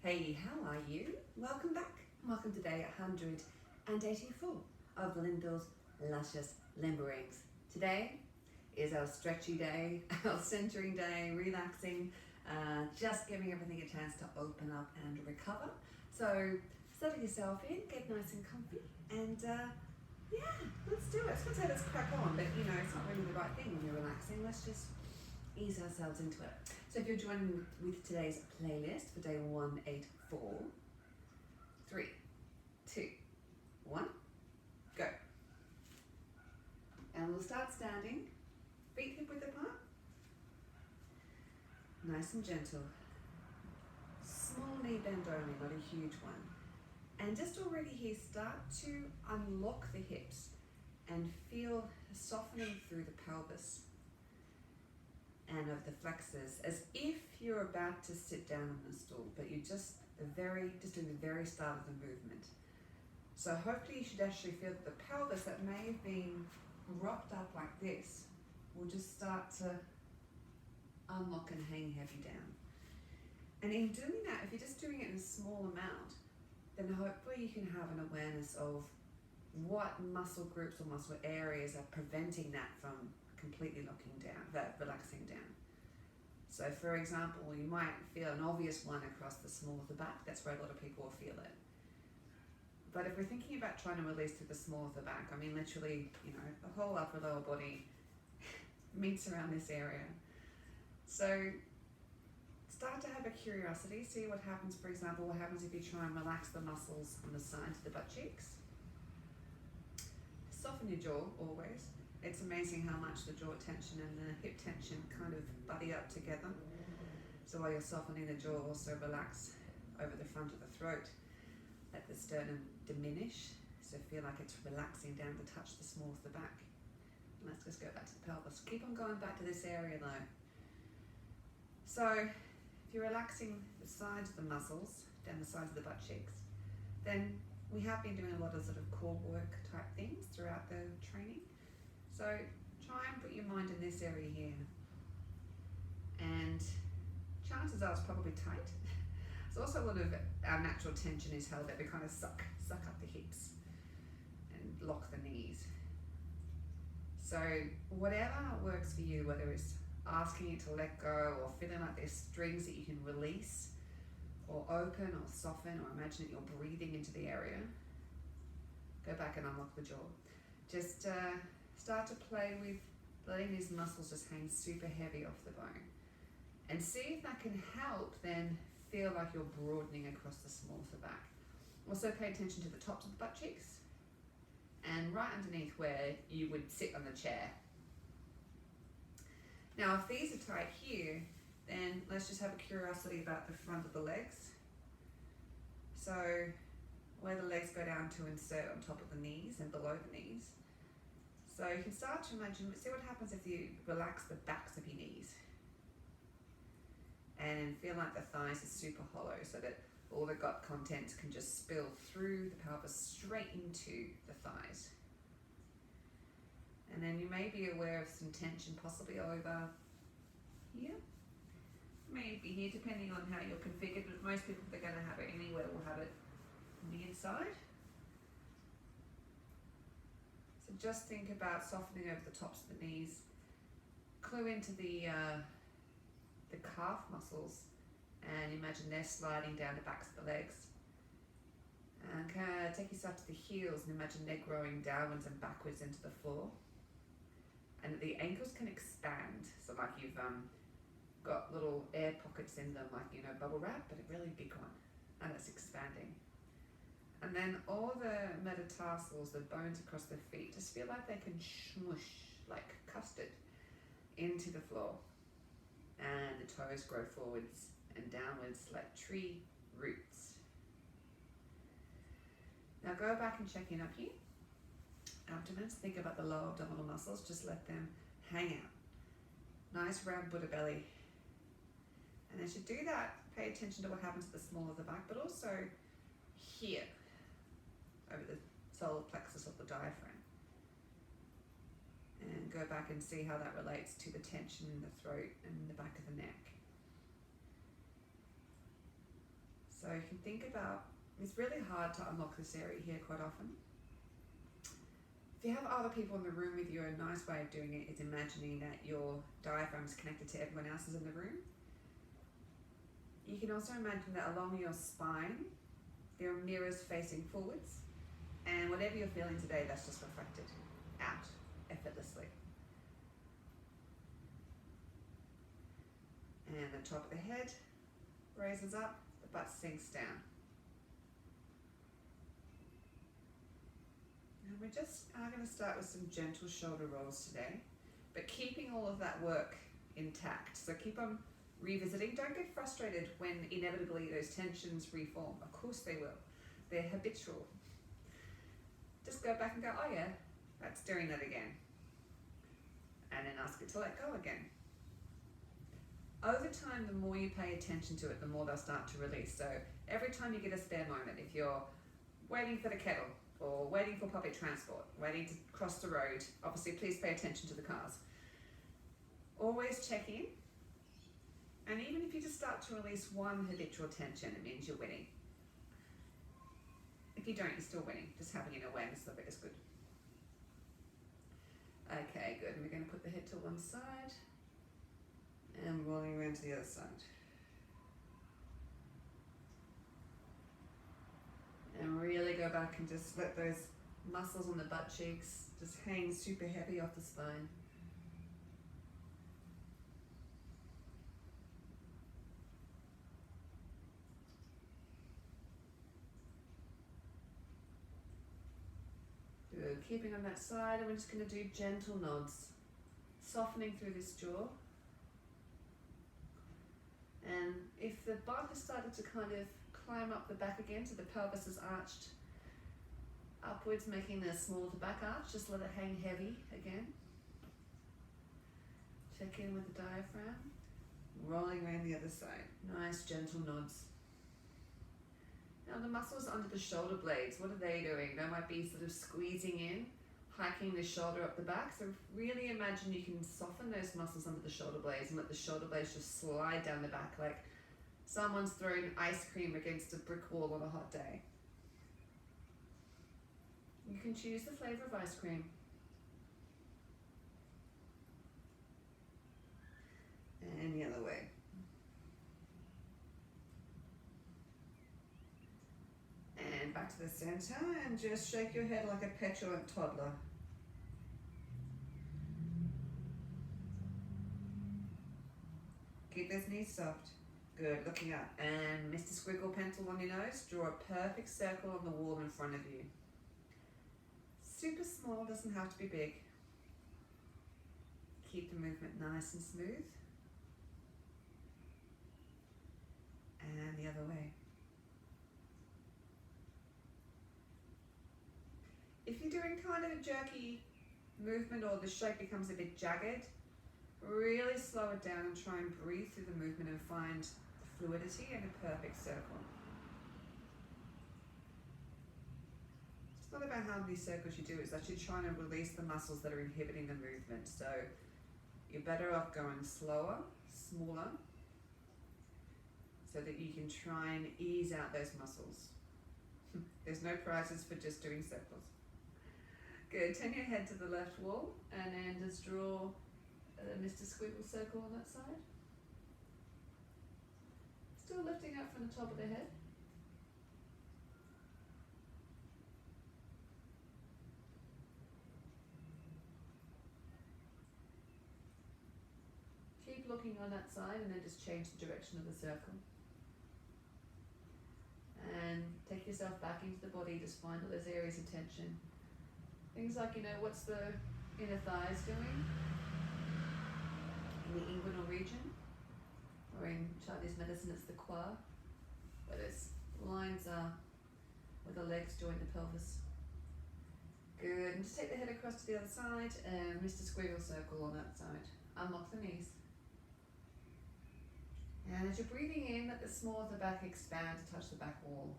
Hey, how are you? Welcome back. Welcome to day 184 of Lyndall's Luscious Limberings. Today is our stretchy day, our centering day, relaxing, just giving everything a chance to open up and recover. So settle yourself in, get nice and comfy, and let's do it. I was going to say let's crack on, but it's not really the right thing when you're relaxing. Let's just ease ourselves into it. So if you're joining me with today's playlist for day 184, 3, 2, 1, go. And we'll start standing, feet hip width apart, nice and gentle. Small knee bend only, not a huge one. And just already here, start to unlock the hips and feel softening through the pelvis and of the flexors, as if you're about to sit down on a stool, but you're just in the very start of the movement. So hopefully you should actually feel that the pelvis that may have been rocked up like this will just start to unlock and hang heavy down. And in doing that, if you're just doing it in a small amount, then hopefully you can have an awareness of what muscle groups or muscle areas are preventing that from completely locking down, relaxing down. So for example, you might feel an obvious one across the small of the back. That's where a lot of people will feel it. But if we're thinking about trying to release through the small of the back, I mean literally, the whole upper lower body meets around this area. So start to have a curiosity, see what happens. For example, what happens if you try and relax the muscles on the sides of the butt cheeks. Soften your jaw always. It's amazing how much the jaw tension and the hip tension kind of buddy up together. So while you're softening the jaw, also relax over the front of the throat. Let the sternum diminish. So feel like it's relaxing down to touch the small of the back. And let's just go back to the pelvis. Keep on going back to this area though. So if you're relaxing the sides of the muscles, down the sides of the butt cheeks, then we have been doing a lot of sort of core work type things throughout the training. So try and put your mind in this area here. And chances are it's probably tight. So also a lot of our natural tension is held that we kind of suck up the hips and lock the knees. So whatever works for you, whether it's asking you to let go or feeling like there's strings that you can release or open or soften, or imagine that you're breathing into the area, go back and unlock the jaw. Just start to play with letting these muscles just hang super heavy off the bone, and see if that can help then feel like you're broadening across the small of the back. Also pay attention to the tops of the butt cheeks and right underneath where you would sit on the chair. Now if these are tight here, then let's just have a curiosity about the front of the legs. So where the legs go down to insert on top of the knees and below the knees. So you can start to imagine, see what happens if you relax the backs of your knees and feel like the thighs are super hollow, so that all the gut contents can just spill through the pelvis straight into the thighs. And then you may be aware of some tension possibly over here, maybe here, depending on how you're configured, but most people, if they're going to have it anywhere, will have it on the inside. So just think about softening over the tops of the knees. Clue into the calf muscles and imagine they're sliding down the backs of the legs. And kind of take yourself to the heels and imagine they're growing downwards and backwards into the floor. And the ankles can expand, so like you've got little air pockets in them, like bubble wrap, but a really big one, and it's expanding. And then all the metatarsals, the bones across the feet, just feel like they can smush like custard into the floor, and the toes grow forwards and downwards like tree roots. Now go back and check in up here. Abdomens, think about the lower abdominal muscles, just let them hang out. Nice round Buddha belly. And as you do that, pay attention to what happens at the small of the back, but also here, over the solar plexus of the diaphragm. And go back and see how that relates to the tension in the throat and the back of the neck. So you can think about, it's really hard to unlock this area here quite often. If you have other people in the room with you, a nice way of doing it is imagining that your diaphragm is connected to everyone else's in the room. You can also imagine that along your spine, there are mirrors facing forwards, and whatever you're feeling today, that's just reflected out effortlessly. And the top of the head raises up, the butt sinks down. And we're just going to start with some gentle shoulder rolls today, but keeping all of that work intact. So keep on revisiting. Don't get frustrated when inevitably those tensions reform. Of course they will. They're habitual. Just go back and go, oh yeah, that's doing that again. And then ask it to let go again. Over time, the more you pay attention to it, the more they'll start to release. So every time you get a spare moment, if you're waiting for the kettle, or waiting for public transport, waiting to cross the road, obviously please pay attention to the cars. Always check in. And even if you just start to release one habitual tension, it means you're winning. If you don't, you're still winning. Just having an awareness of it is good. Okay, good. And we're going to put the head to one side and rolling around to the other side. And really go back and just let those muscles on the butt cheeks just hang super heavy off the spine. Good. Keeping on that side, and we're just going to do gentle nods, softening through this jaw. And if the butt has started to kind of climb up the back again, so the pelvis is arched upwards, making the small to back arch, just let it hang heavy again. Check in with the diaphragm, rolling around the other side. Nice gentle nods. Now the muscles under the shoulder blades, what are they doing? They might be sort of squeezing in, hiking the shoulder up the back. So really imagine you can soften those muscles under the shoulder blades and let the shoulder blades just slide down the back like someone's throwing ice cream against a brick wall on a hot day. You can choose the flavor of ice cream. And the other way. And back to the center, and just shake your head like a petulant toddler. Keep those knees soft. Good, looking up. And Mr. Squiggle pencil on your nose, draw a perfect circle on the wall in front of you. Super small, doesn't have to be big. Keep the movement nice and smooth. And the other way. If you're doing kind of a jerky movement or the shape becomes a bit jagged, really slow it down and try and breathe through the movement and find the fluidity in a perfect circle. It's not about how many circles you do, it's actually trying to release the muscles that are inhibiting the movement. So you're better off going slower, smaller, so that you can try and ease out those muscles. There's no prizes for just doing circles. Good, turn your head to the left wall and then just draw a Mr. Squiggle circle on that side. Still lifting up from the top of the head. Keep looking on that side and then just change the direction of the circle. And take yourself back into the body, just find all those areas of tension. Things like, what's the inner thighs doing? In the inguinal region, or in Chinese medicine it's the qua, where those lines are where the legs join the pelvis. Good, and just take the head across to the other side and Mr. Squiggle circle on that side. Unlock the knees. And as you're breathing in, let the small of the back expand to touch the back wall.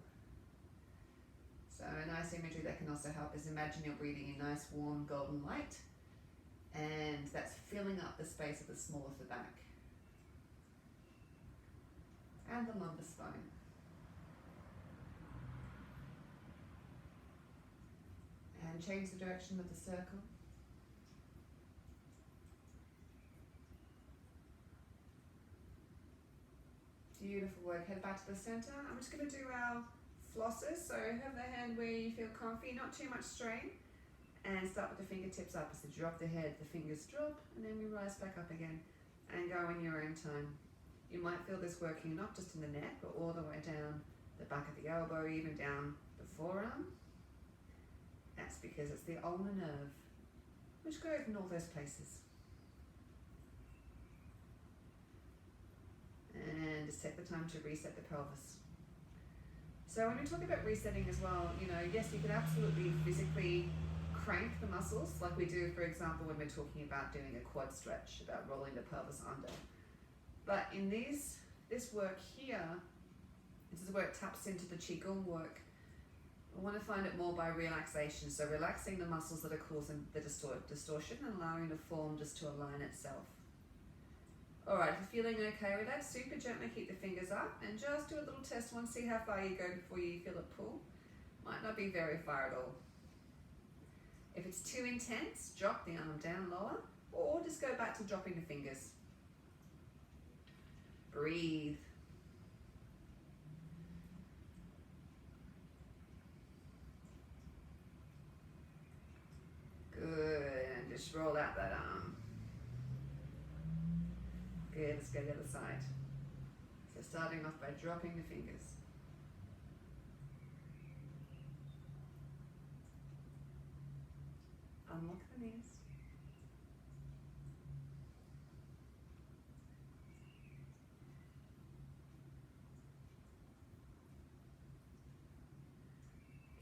So a nice imagery that can also help is imagine you're breathing in nice warm golden light, and that's filling up the space of the small of the back and the lumbar spine. And change the direction of the circle. Beautiful work. Head back to the center. I'm just going to do our flosses. So have the hand where you feel comfy, not too much strain. And start with the fingertips up. So drop the head, the fingers drop, and then we rise back up again. And go in your own time. You might feel this working not just in the neck, but all the way down the back of the elbow, even down the forearm. That's because it's the ulnar nerve, which goes in all those places. And just set the time to reset the pelvis. So when we talk about resetting as well, you know, yes, you can absolutely physically crank the muscles like we do, for example, when we're talking about doing a quad stretch, about rolling the pelvis under. But in this work here, this is where it taps into the Qigong work. I want to find it more by relaxation. So relaxing the muscles that are causing the distortion and allowing the form just to align itself. All right, if you're feeling okay with that, super gently keep the fingers up and just do a little test one, see how far you go before you feel it pull. Might not be very far at all. If it's too intense, drop the arm down lower, or just go back to dropping the fingers. Breathe. Good, and just roll out that arm. Good, let's go to the other side. So starting off by dropping the fingers. Unlock the knees.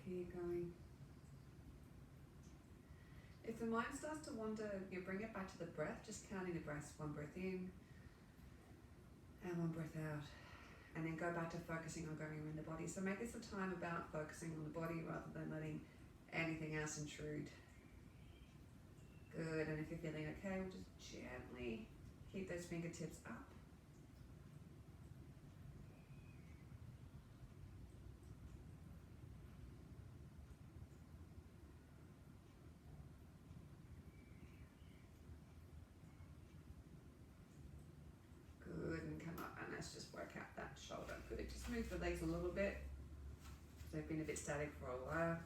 Keep going. If the mind starts to wander, you bring it back to the breath, just counting the breaths. One breath in and one breath out. And then go back to focusing on going around the body. So make this a time about focusing on the body rather than letting anything else intrude. Good, and if you're feeling okay, we'll just gently keep those fingertips up. Good, and come up, and let's just work out that shoulder. Good, just move the legs a little bit. They've been a bit static for a while.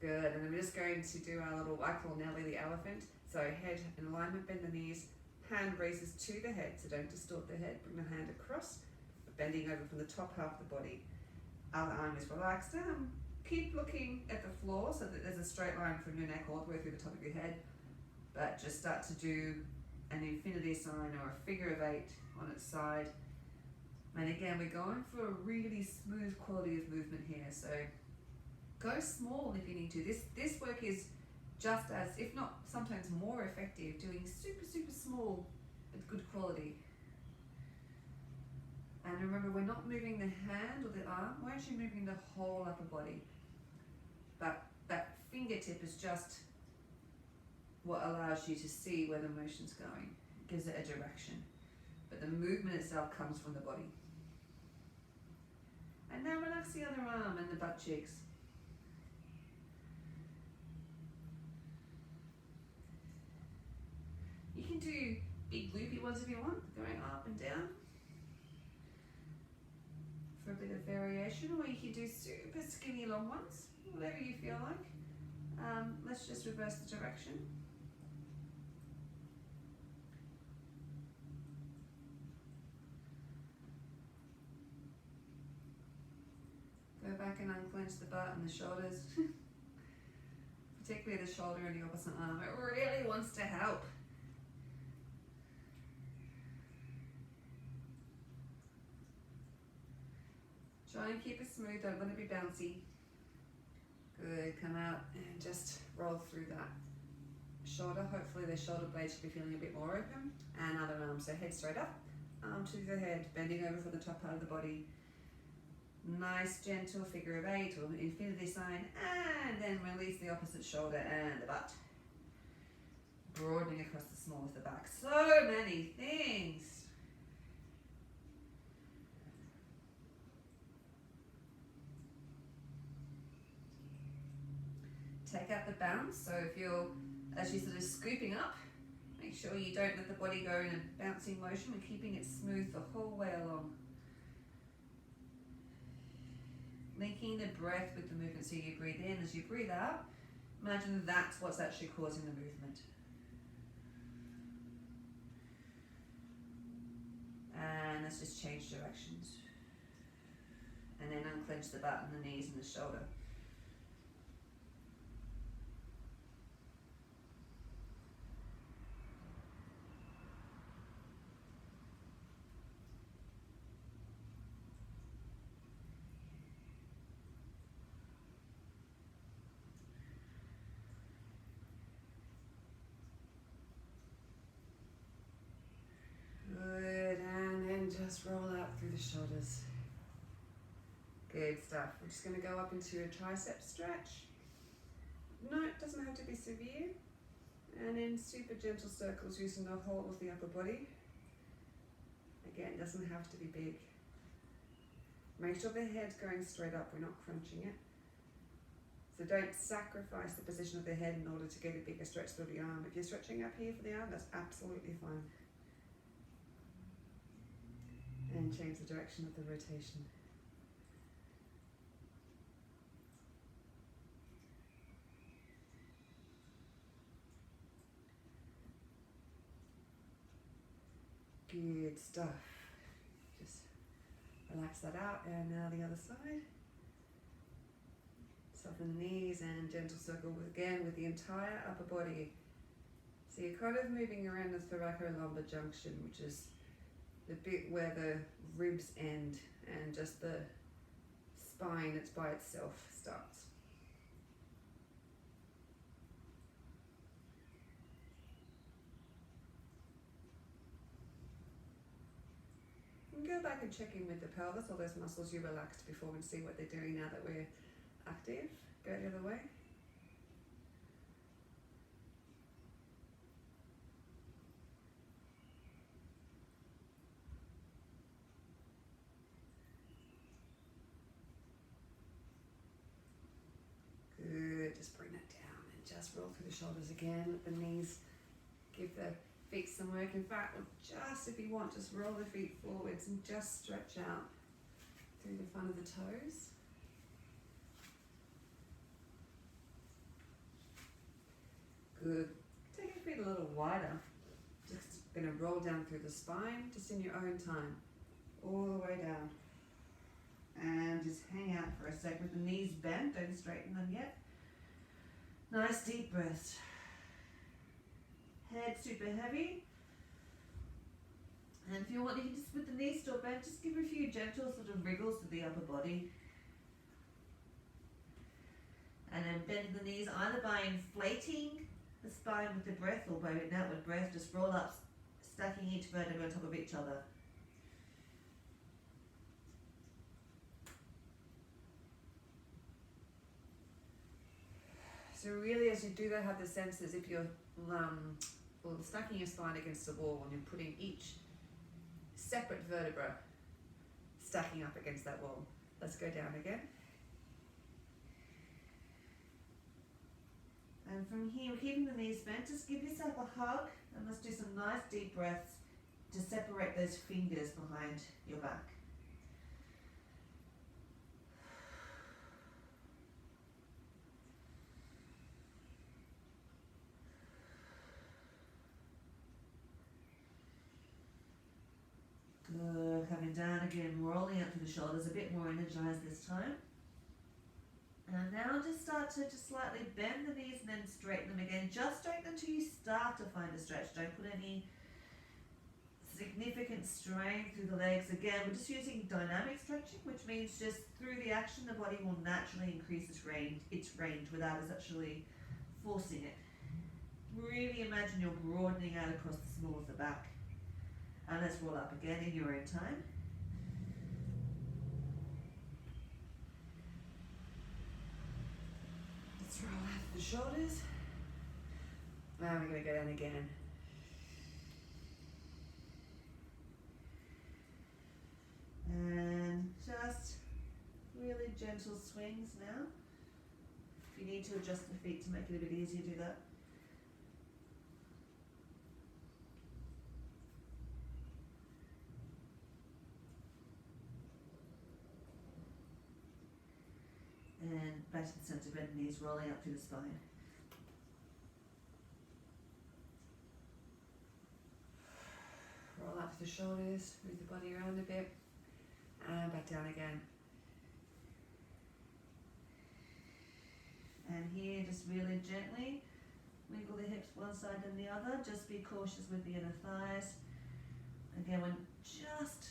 Good, and I'm just going to do our little, I call Nelly the elephant. So head in alignment, bend the knees, hand raises to the head, so don't distort the head. Bring the hand across, bending over from the top half of the body. Other arm is relaxed down. Keep looking at the floor so that there's a straight line from your neck all the way through the top of your head. But just start to do an infinity sign or a figure of 8 on its side. And again, we're going for a really smooth quality of movement here. So go small if you need to. This work is just as, if not sometimes more effective, doing super, super small but good quality. And remember, we're not moving the hand or the arm, we're actually moving the whole upper body. But that fingertip is just what allows you to see where the motion's going, gives it a direction. But the movement itself comes from the body. And now relax the other arm and the butt cheeks. You can do big loopy ones if you want, going up and down for a bit of variation, or you can do super skinny long ones, whatever you feel like. Let's just reverse the direction. Go back and unclench the butt and the shoulders. Particularly the shoulder and the opposite arm. It really wants to help. Try and keep it smooth, don't let it be bouncy. Good, come out and just roll through that shoulder. Hopefully the shoulder blade should be feeling a bit more open. And other arm, so head straight up, arm to the head, bending over for the top part of the body. Nice gentle figure of 8 or infinity sign, and then release the opposite shoulder and the butt. Broadening across the small of the back. So many things. Take out the bounce, so if you're, as you're sort of scooping up, make sure you don't let the body go in a bouncing motion. We're keeping it smooth the whole way along. Linking the breath with the movement, so you breathe in. As you breathe out, imagine that's what's actually causing the movement. And let's just change directions. And then unclench the butt and the knees and the shoulder. Good, and then just roll out through the shoulders. Good stuff. We're just going to go up into a tricep stretch. No, it doesn't have to be severe. And in super gentle circles using the whole of the upper body. Again, it doesn't have to be big. Make sure the head's going straight up, we're not crunching it. So don't sacrifice the position of the head in order to get a bigger stretch through the arm. If you're stretching up here for the arm, that's absolutely fine. And change the direction of the rotation. Good stuff. Just relax that out, and now the other side. Soften the knees and gentle circle again with the entire upper body. So you're kind of moving around the thoracolumbar junction, which is the bit where the ribs end and just the spine that's by itself starts. And go back and check in with the pelvis, all those muscles you relaxed before, and see what they're doing now that we're active. Go the other way. Good, just bring that down and just roll through the shoulders again. Let the knees give the feet some work. In fact, just if you want, just roll the feet forwards and just stretch out through the front of the toes. Good. Take your feet a little wider. Just going to roll down through the spine, just in your own time, all the way down. And just hang out for a sec with the knees bent. Don't straighten them yet. Nice deep breaths. Head super heavy. And if you want, you can just, with the knees still bent, just give a few gentle sort of wriggles to the upper body. And then bend the knees either by inflating the spine with the breath or by an outward breath. Just roll up, stacking each vertebra on top of each other. So really, as you do that, have the sense as if you're stacking your spine against the wall, and you're putting each separate vertebra stacking up against that wall. Let's go down again. And from here, keeping the knees bent, just give yourself a hug, and let's do some nice deep breaths to separate those fingers behind your back. Good, coming down again, rolling up to the shoulders, a bit more energized this time. And now just start to just slightly bend the knees and then straighten them again. Just straighten them until you start to find a stretch. Don't put any significant strain through the legs. Again, we're just using dynamic stretching, which means just through the action, the body will naturally increase its range without us actually forcing it. Really imagine you're broadening out across the small of the back. And let's roll up again in your own time. Let's roll out the shoulders. Now we're going to go down again. And just really gentle swings now. you need to adjust the feet to make it a bit easier, do that. And back to the centre bend, knees rolling up through the spine. Roll up the shoulders, move the body around a bit, and back down again. And here, just really gently wiggle the hips one side and the other. Just be cautious with the inner thighs. Again, we're just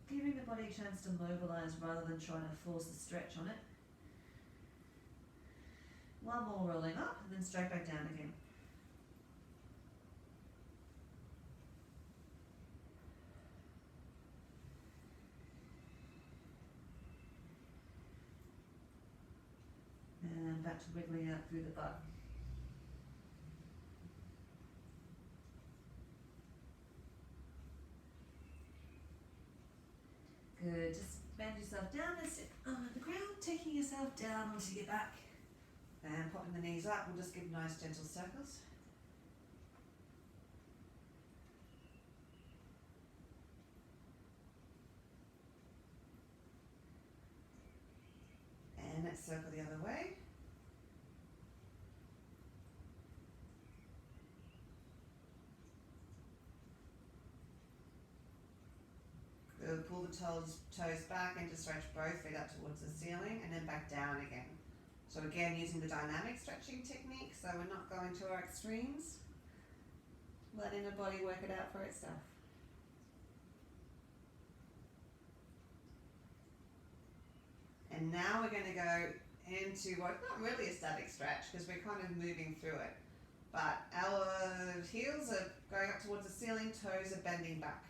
giving the body a chance to mobilize rather than trying to force a stretch on it. One more rolling up and then straight back down again. And back to wiggling out through the butt. Good, just bend yourself down and sit on the ground, taking yourself down onto your back. And popping the knees up, we'll just give nice gentle circles. And let's circle the other way. We'll pull the toes back and just stretch both feet up towards the ceiling and then back down again. So again, using the dynamic stretching technique, so we're not going to our extremes, letting the body work it out for itself. And now we're going to go into what's not really a static stretch because we're kind of moving through it. But our heels are going up towards the ceiling, toes are bending back.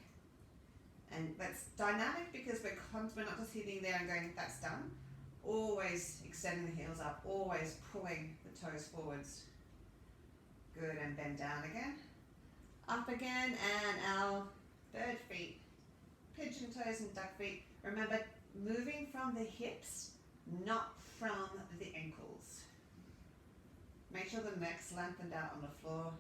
And that's dynamic because we're not just hitting there and going, that's done. Always extending the heels up, always pulling the toes forwards. Good, and bend down again. Up again, and our bird feet, pigeon toes and duck feet. Remember, moving from the hips, not from the ankles. Make sure the neck's lengthened out on the floor.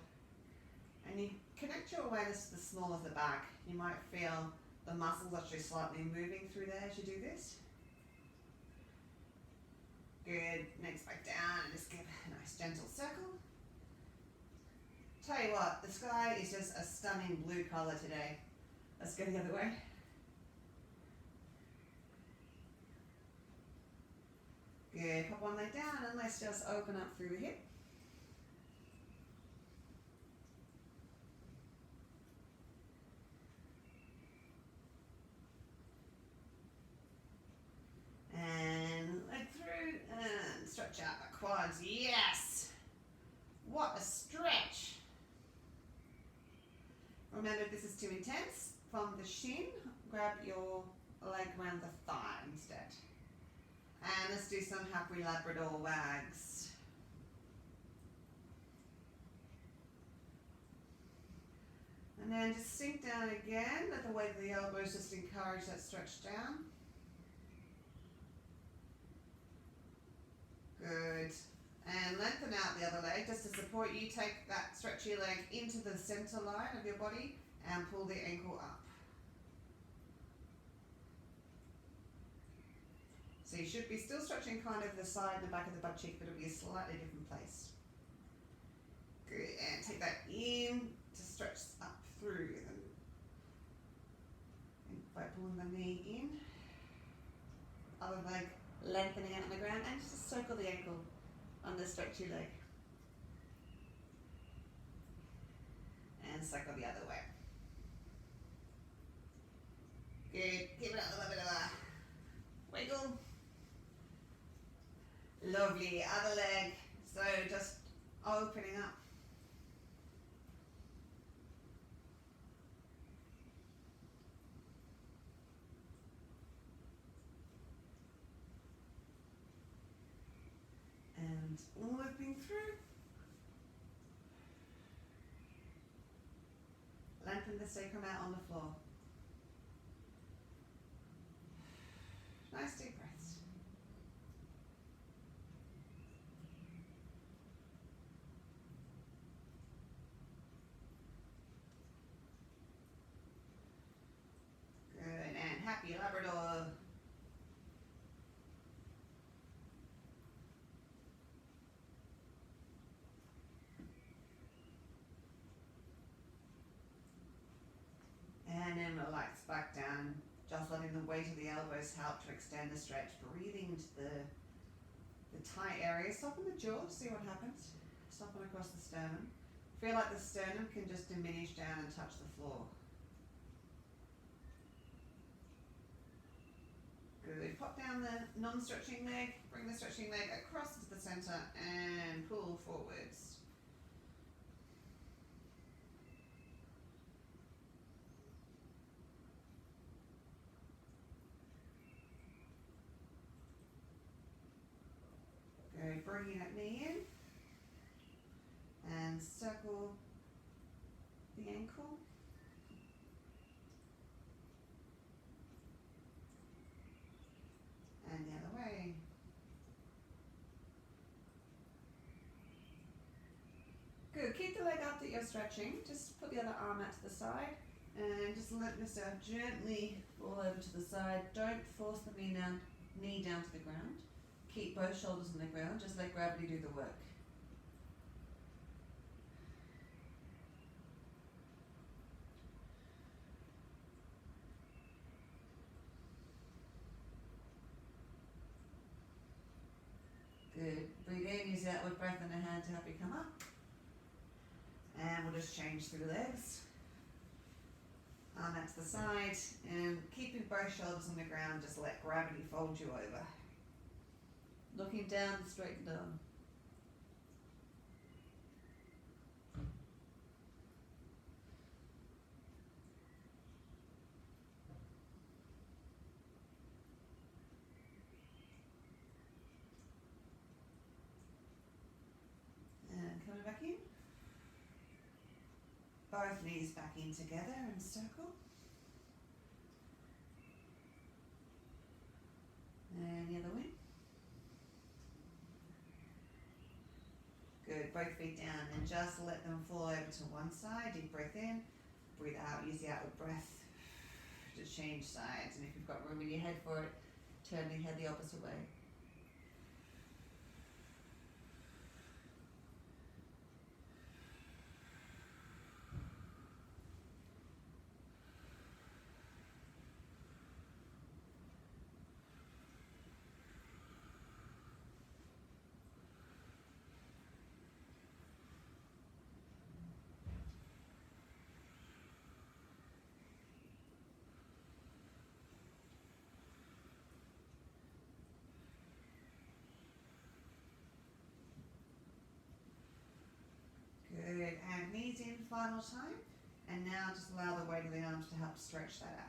And you connect your awareness to the small of the back. You might feel the muscles actually slightly moving through there as you do this. Good, next back down and just give a nice gentle circle. Tell you what, the sky is just a stunning blue colour today. Let's go the other way. Good, pop one leg down and let's just open up through the hip. And leg through and stretch out the quads. Yes! What a stretch! Remember, if this is too intense, from the shin, grab your leg around the thigh instead. And let's do some happy Labrador wags. And then just sink down again. Let the weight of the elbows just encourage that stretch down. Good. And lengthen out the other leg just to support you. Take that stretchy leg into the center line of your body and pull the ankle up. So you should be still stretching kind of the side and the back of the butt cheek, but it'll be a slightly different place. Good. And take that in to stretch up through and by pulling the knee in. Other leg lengthening out on the ground, and just circle the ankle on the stretchy leg. And circle the other way. Good. Give it a little bit of a wiggle. Lovely. Other leg. So just opening up. And looping through. Lengthen the sacrum out on the floor. Nice deep breaths. relax back down, just letting the weight of the elbows help to extend the stretch, breathing into the tight area. Soften the jaw, see what happens. Soften across the sternum. Feel like the sternum can just diminish down and touch the floor. Good. Pop down the non-stretching leg, bring the stretching leg across to the center and pull forwards. Good. Bringing that knee in and circle the ankle. And the other way. Good. Keep the leg up that you're stretching. Just put the other arm out to the side and just let yourself gently fall over to the side. Don't force the knee down to the ground. Keep both shoulders on the ground. Just let gravity do the work. Good. Breathe in, use the outward breath and a hand to help you come up. And we'll just change through the legs. Arm out to the side and keeping both shoulders on the ground, just let gravity fold you over. Looking down, straighten down. And coming back in. Both knees back in together and circle. And the other way. Good, both feet down and just let them fall over to one side. Deep breath in, breathe out, use the outward breath to change sides. And if you've got room in your head for it, turn your head the opposite way. Good, and knees in final time. And now just allow the weight of the arms to help stretch that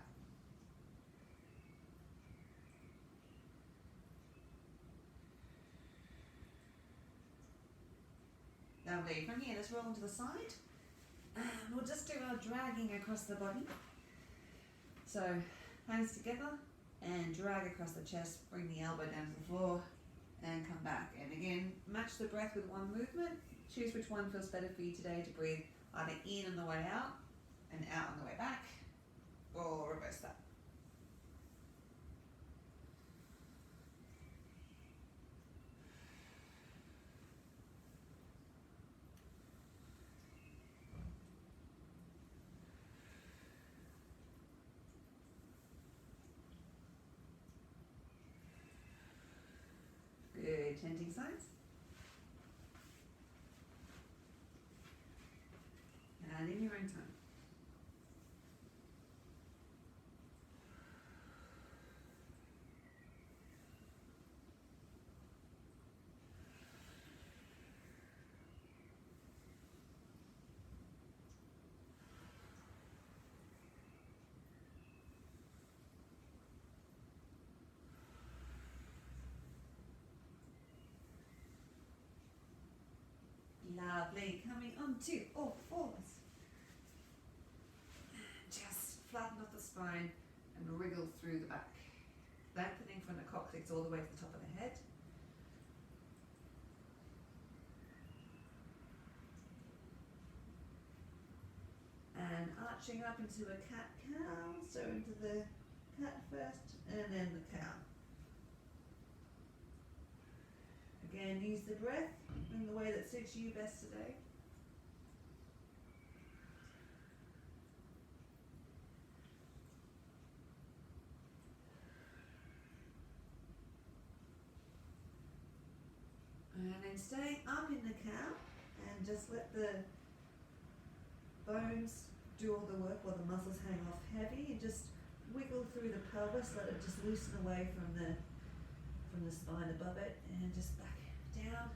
out. Lovely. From here, let's roll into the side. And we'll just do our dragging across the body. So, hands together and drag across the chest. Bring the elbow down to the floor and come back. And again, match the breath with one movement. Choose which one feels better for you today to breathe either in on the way out and out on the way back, or reverse that. Good, changing sides. And in your own time. Lovely. Coming onto all fours. Just flatten off the spine and wriggle through the back. Lengthening from the coccyx all the way to the top of the head. And arching up into a cat-cow. So into the cat first and then the cow. Again, use the breath in the way that suits you best today. And staying up in the cow, and just let the bones do all the work while the muscles hang off heavy, and just wiggle through the pelvis, let it just loosen away from the spine above it, and just back down,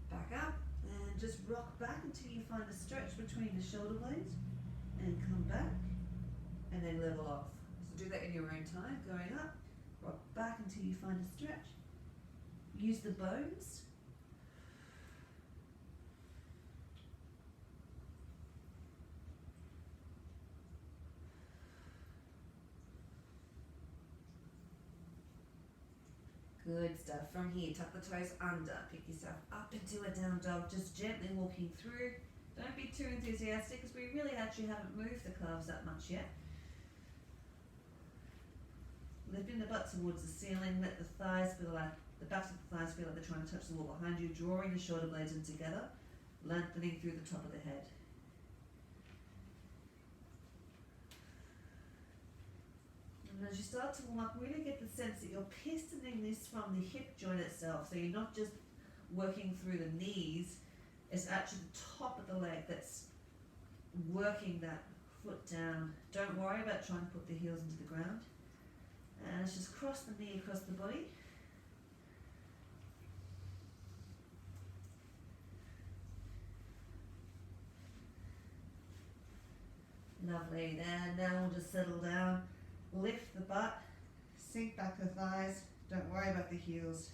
back up, and just rock back until you find a stretch between the shoulder blades, and come back, and then level off. So do that in your own time, going up, rock back until you find a stretch. Use the bones. Good stuff. From here, tuck the toes under, pick yourself up into a down dog, just gently walking through. Don't be too enthusiastic because we really actually haven't moved the calves that much yet. Lifting the butt towards the ceiling, let the thighs feel like, the backs of the thighs feel like they're trying to touch the wall behind you, drawing the shoulder blades in together, lengthening through the top of the head. And as you start to warm up, really get the sense that you're pistoning this from the hip joint itself, so you're not just working through the knees, it's actually the top of the leg that's working that foot down. Don't worry about trying to put the heels into the ground. And let's just cross the knee across the body. Lovely. And now we'll just settle down. Lift the butt, sink back the thighs. Don't worry about the heels.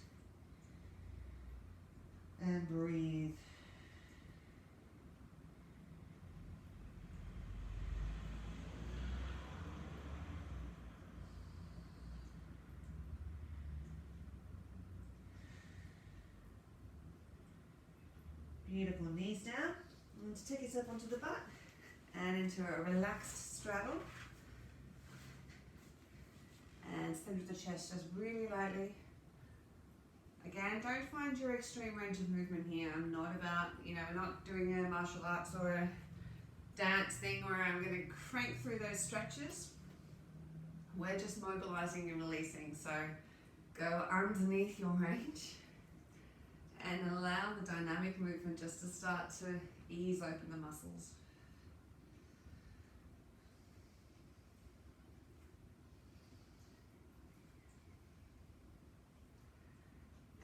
And breathe. Beautiful. Knees down. And to take yourself onto the butt and into a relaxed straddle. And center of the chest just really lightly. Again, don't find your extreme range of movement here. I'm not about, we're not doing a martial arts or a dance thing where I'm going to crank through those stretches. We're just mobilizing and releasing. So go underneath your range and allow the dynamic movement just to start to ease open the muscles.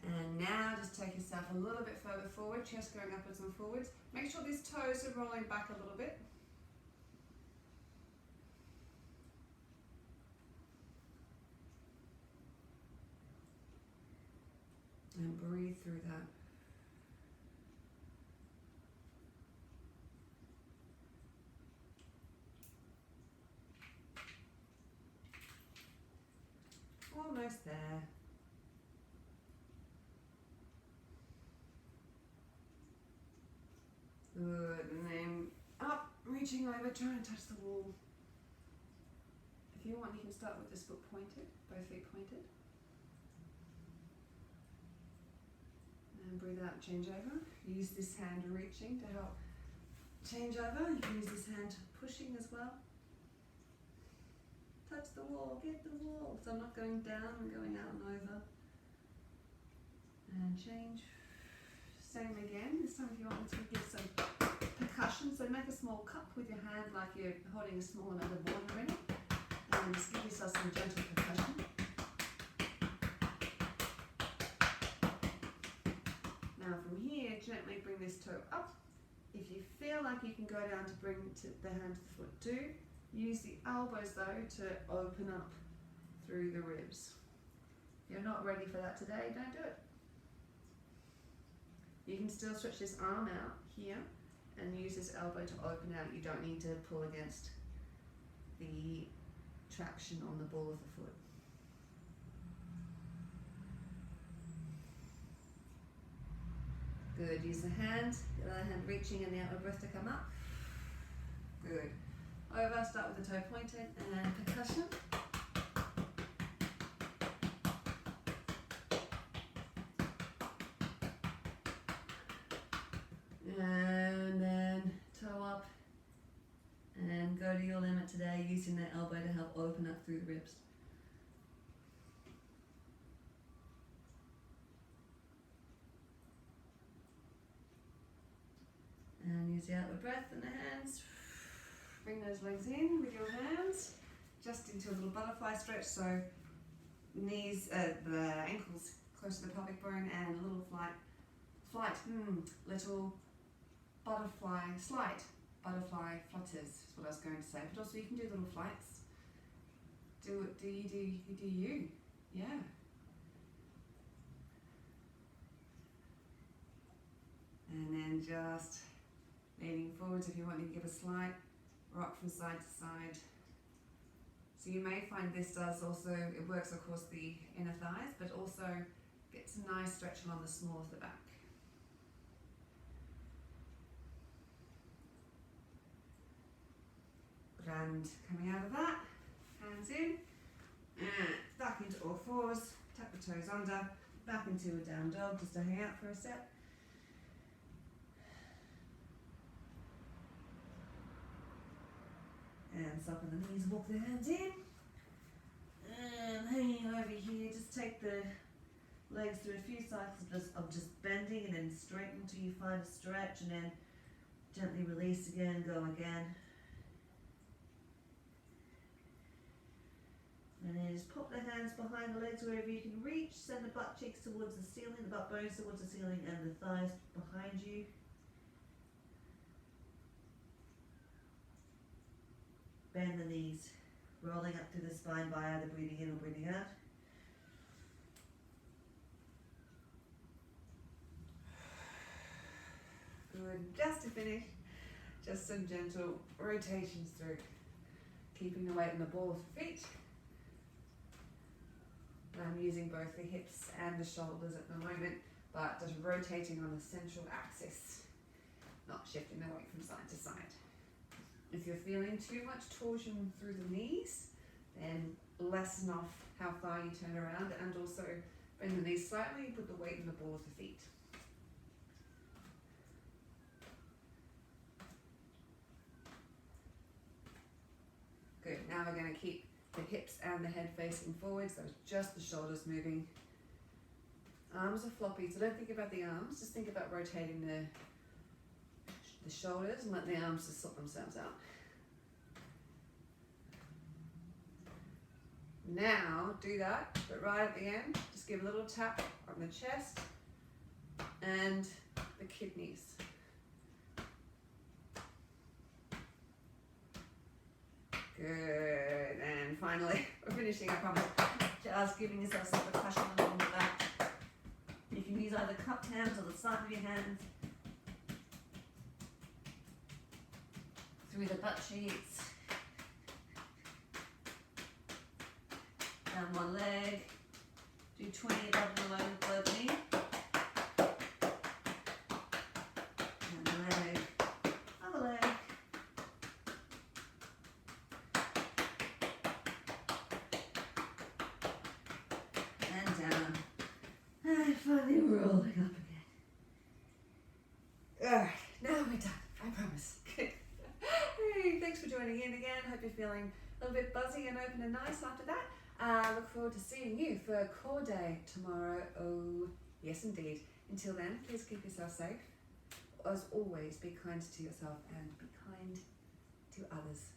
And now just take yourself a little bit further forward, chest going upwards and forwards. Make sure these toes are rolling back a little bit. And breathe through that. Almost there. Good, and then up, reaching over, trying to touch the wall. If you want, you can start with this foot pointed, both feet pointed. And breathe out, change over. Use this hand reaching to help change over. You can use this hand pushing as well. Touch the wall, get the wall. So I'm not going down, I'm going out and over. And change. Same again. This time if you want to give some percussion, so make a small cup with your hand like you're holding a small amount of water in it. And just give yourself some gentle percussion. Now from here, gently bring this toe up. If you feel like you can go down to bring the hand to the foot, do. Use the elbows though to open up through the ribs. If you're not ready for that today, don't do it. You can still stretch this arm out here and use this elbow to open out. You don't need to pull against the traction on the ball of the foot. Good. Use the hand, the other hand reaching and the outward breath to come up. Good. Over, start with the toe pointed and percussion. And then toe up and go to your limit today using that elbow to help open up through the ribs. Easy out with breath in the hands. Bring those legs in with your hands, just into a little butterfly stretch. So knees, the ankles close to the pelvic bone, and a little little butterfly, slight butterfly flutters is what I was going to say. But also you can do little flights. Do you. Yeah. And then just leaning forwards if you want to give a slight rock from side to side. So you may find this does also, it works across the inner thighs, but also gets a nice stretch along the small of the back. And coming out of that, hands in, and back into all fours, tuck the toes under, back into a down dog just to hang out for a sec. And soften the knees, walk the hands in. And hanging over here, just take the legs through a few cycles of just bending and then straighten until you find a stretch, and then gently release again, go again. And then just pop the hands behind the legs wherever you can reach. Send the butt cheeks towards the ceiling, the butt bones towards the ceiling, and the thighs behind you. Bend the knees, rolling up through the spine by either breathing in or breathing out. Good. Just to finish, just some gentle rotations through, keeping the weight in the ball of the feet. I'm using both the hips and the shoulders at the moment, but just rotating on the central axis, not shifting the weight from side to side. If you're feeling too much torsion through the knees, then lessen off how far you turn around, and also bend the knees slightly, put the weight in the ball of the feet. Good, now we're going to keep the hips and the head facing forward, so just the shoulders moving. Arms are floppy, so don't think about the arms, just think about rotating the shoulders and let the arms just sort themselves out. Now do that, but right at the end, just give a little tap on the chest and the kidneys. Good, and finally, we're finishing, I promise. Just giving yourself some percussion along the back. You can use either cupped hands or the side of your hands. Through the butt cheeks. Down one leg. Do 20 above the low knee. And leg. Other leg. And down. And finally rolling up again. Alright, now we're done. I promise. Good. Hey, thanks for joining in again. Hope you're feeling a little bit buzzy and open and nice after that. Look forward to seeing you for core day tomorrow. Oh, yes indeed. Until then, please keep yourself safe. As always, be kind to yourself and be kind to others.